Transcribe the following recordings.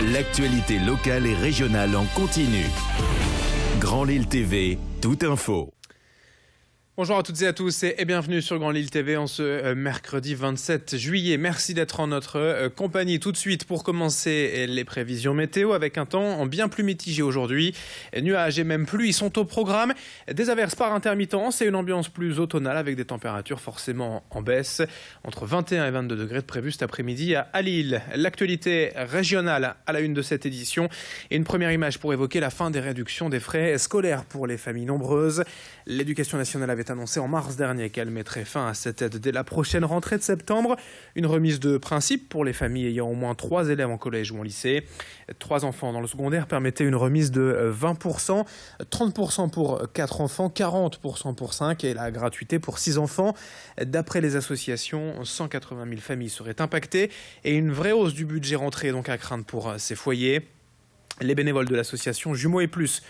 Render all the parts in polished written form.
L'actualité locale et régionale en continu. Grand Lille TV, toute info. Bonjour à toutes et à tous et bienvenue sur Grand Lille TV en ce mercredi 27 juillet. Merci d'être en notre compagnie tout de suite pour commencer les prévisions météo avec un temps bien plus mitigé aujourd'hui. Nuages et même pluie sont au programme. Des averses par intermittence et une ambiance plus automnale avec des températures forcément en baisse. Entre 21 et 22 degrés de prévu cet après-midi à Lille. L'actualité régionale à la une de cette édition et une première image pour évoquer la fin des réductions des frais scolaires pour les familles nombreuses. L'éducation nationale avait annoncé en mars dernier qu'elle mettrait fin à cette aide dès la prochaine rentrée de septembre. Une remise de principe pour les familles ayant au moins 3 élèves en collège ou en lycée. 3 enfants dans le secondaire permettait une remise de 20%, 30% pour 4 enfants, 40% pour 5 et la gratuité pour 6 enfants. D'après les associations, 180 000 familles seraient impactées et une vraie hausse du budget rentrée est donc à craindre pour ces foyers. Les bénévoles de l'association Jumeaux et Plus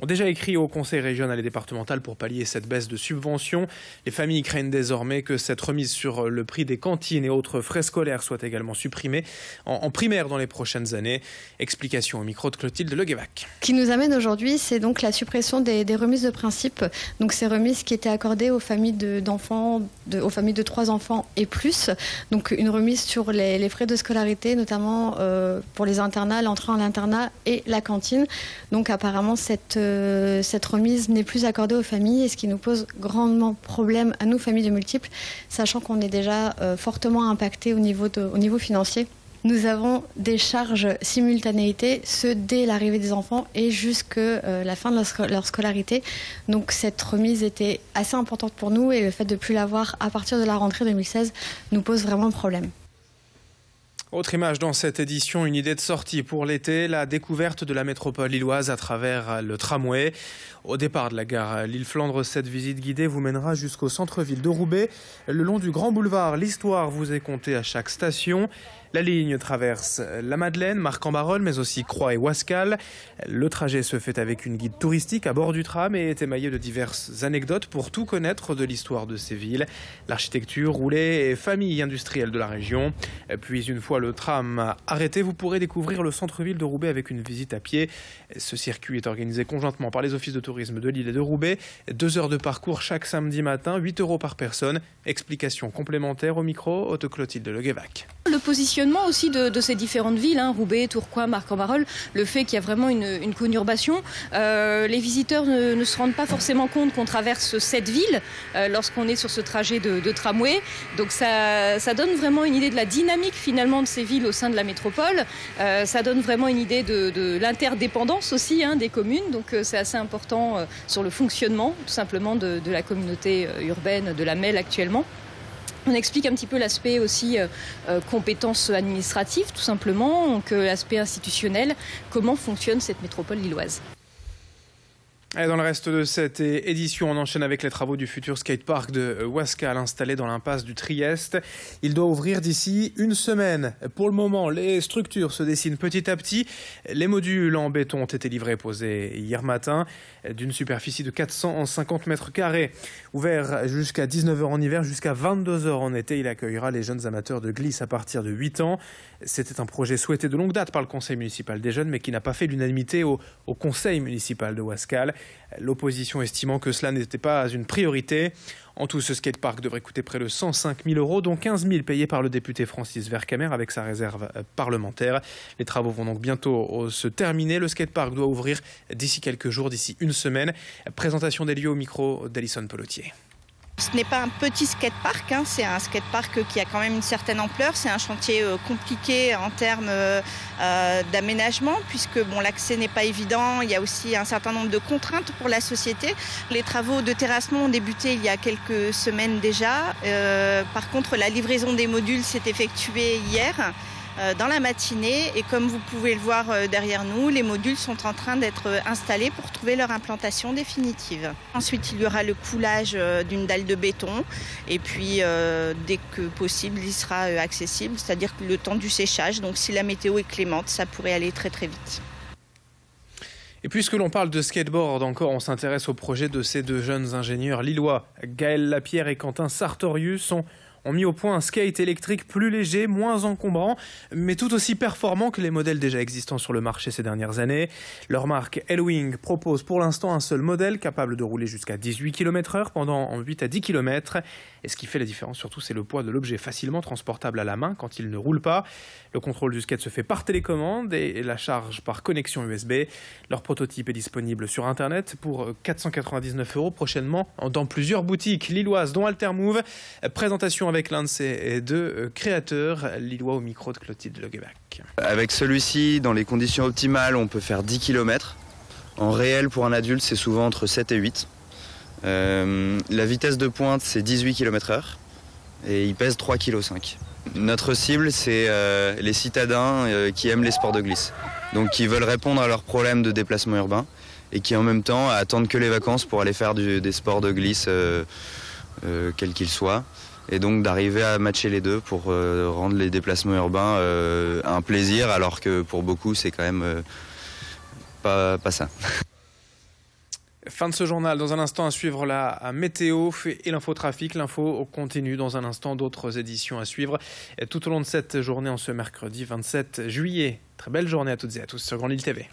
ont déjà écrit au conseil régional et départemental pour pallier cette baisse de subventions. Les familles craignent désormais que cette remise sur le prix des cantines et autres frais scolaires soit également supprimée en primaire dans les prochaines années. Explication au micro de Clotilde Leguévac. Ce qui nous amène aujourd'hui, c'est donc la suppression des remises de principe. Donc ces remises qui étaient accordées aux familles aux familles de 3 enfants et plus. Donc une remise sur les frais de scolarité, notamment pour les internats, l'entrée en internat et la cantine. Donc apparemment cette remise n'est plus accordée aux familles, et ce qui nous pose grandement problème à nous, familles de multiples, sachant qu'on est déjà fortement impacté au niveau financier. Nous avons des charges simultanéité, ce dès l'arrivée des enfants et jusqu'à la fin de leur scolarité. Donc cette remise était assez importante pour nous, et le fait de ne plus l'avoir à partir de la rentrée 2016 nous pose vraiment problème. Autre image dans cette édition, une idée de sortie pour l'été, la découverte de la métropole lilloise à travers le tramway. Au départ de la gare Lille-Flandre, cette visite guidée vous mènera jusqu'au centre-ville de Roubaix. Le long du grand boulevard, l'histoire vous est contée à chaque station. La ligne traverse la Madeleine, Marcq-en-Barœul, mais aussi Croix et Wascal. Le trajet se fait avec une guide touristique à bord du tram et est émaillé de diverses anecdotes pour tout connaître de l'histoire de ces villes, l'architecture, roulée et famille industrielle de la région. Puis une fois le tram arrêté, vous pourrez découvrir le centre-ville de Roubaix avec une visite à pied. Ce circuit est organisé conjointement par les offices de tourisme de Lille et de Roubaix. 2 heures de parcours chaque samedi matin, 8 € par personne. Explication complémentaire au micro de Clotilde Leguévac. Le positionnement aussi de ces différentes villes, Roubaix, Tourcoing, Marcq-en-Barœul, le fait qu'il y a vraiment une conurbation. Les visiteurs ne se rendent pas forcément compte qu'on traverse 7 villes lorsqu'on est sur ce trajet de tramway. Donc ça donne vraiment une idée de la dynamique finalement de ces villes au sein de la métropole. Ça donne vraiment une idée de l'interdépendance aussi des communes. Donc c'est assez important sur le fonctionnement tout simplement de la communauté urbaine de la MEL actuellement. On explique un petit peu l'aspect aussi compétences administratives, tout simplement, donc l'aspect institutionnel, comment fonctionne cette métropole lilloise. Et dans le reste de cette édition, on enchaîne avec les travaux du futur skatepark de Wascal installé dans l'impasse du Trieste. Il doit ouvrir d'ici une semaine. Pour le moment, les structures se dessinent petit à petit. Les modules en béton ont été livrés et posés hier matin d'une superficie de 450 mètres carrés. Ouvert jusqu'à 19 h en hiver, jusqu'à 22 h en été, il accueillera les jeunes amateurs de glisse à partir de 8 ans. C'était un projet souhaité de longue date par le conseil municipal des jeunes, mais qui n'a pas fait l'unanimité au conseil municipal de Wascal. L'opposition estimant que cela n'était pas une priorité. En tout, ce skatepark devrait coûter près de 105 000 €, dont 15 000 payés par le député Francis Vercamer avec sa réserve parlementaire. Les travaux vont donc bientôt se terminer. Le skatepark doit ouvrir d'ici quelques jours, d'ici une semaine. Présentation des lieux au micro d'Alison Pelletier. Ce n'est pas un petit skatepark, c'est un skatepark qui a quand même une certaine ampleur. C'est un chantier compliqué en termes d'aménagement, puisque l'accès n'est pas évident. Il y a aussi un certain nombre de contraintes pour la société. Les travaux de terrassement ont débuté il y a quelques semaines déjà. Par contre, la livraison des modules s'est effectuée hier. Dans la matinée, et comme vous pouvez le voir derrière nous, les modules sont en train d'être installés pour trouver leur implantation définitive. Ensuite, il y aura le coulage d'une dalle de béton, et puis dès que possible, il sera accessible, c'est-à-dire le temps du séchage. Donc si la météo est clémente, ça pourrait aller très très vite. Et puisque l'on parle de skateboard encore, on s'intéresse au projet de ces 2 jeunes ingénieurs lillois. Gaël Lapierre et Quentin Sartorius ont ont mis au point un skate électrique plus léger, moins encombrant, mais tout aussi performant que les modèles déjà existants sur le marché ces dernières années. Leur marque L-Wing propose pour l'instant un seul modèle capable de rouler jusqu'à 18 km/h pendant 8 à 10 km. Et ce qui fait la différence surtout, c'est le poids de l'objet facilement transportable à la main quand il ne roule pas. Le contrôle du skate se fait par télécommande et la charge par connexion USB. Leur prototype est disponible sur Internet pour 499 € prochainement dans plusieurs boutiques lilloises dont Altermove. Présentation avec l'un de ces deux créateurs, lillois au micro de Clotilde Leguebac. Avec celui-ci, dans les conditions optimales, on peut faire 10 km. En réel, pour un adulte, c'est souvent entre 7 et 8. La vitesse de pointe, c'est 18 km/h et il pèse 3,5 kg. Notre cible, c'est les citadins qui aiment les sports de glisse. Donc qui veulent répondre à leurs problèmes de déplacement urbain et qui en même temps attendent que les vacances pour aller faire des sports de glisse, quels qu'ils soient. Et donc d'arriver à matcher les deux pour rendre les déplacements urbains un plaisir, alors que pour beaucoup, c'est quand même pas ça. Fin de ce journal. Dans un instant, à suivre la météo et l'infotrafic. L'info continue dans un instant. D'autres éditions à suivre tout au long de cette journée en ce mercredi 27 juillet. Très belle journée à toutes et à tous sur Grand Lille TV.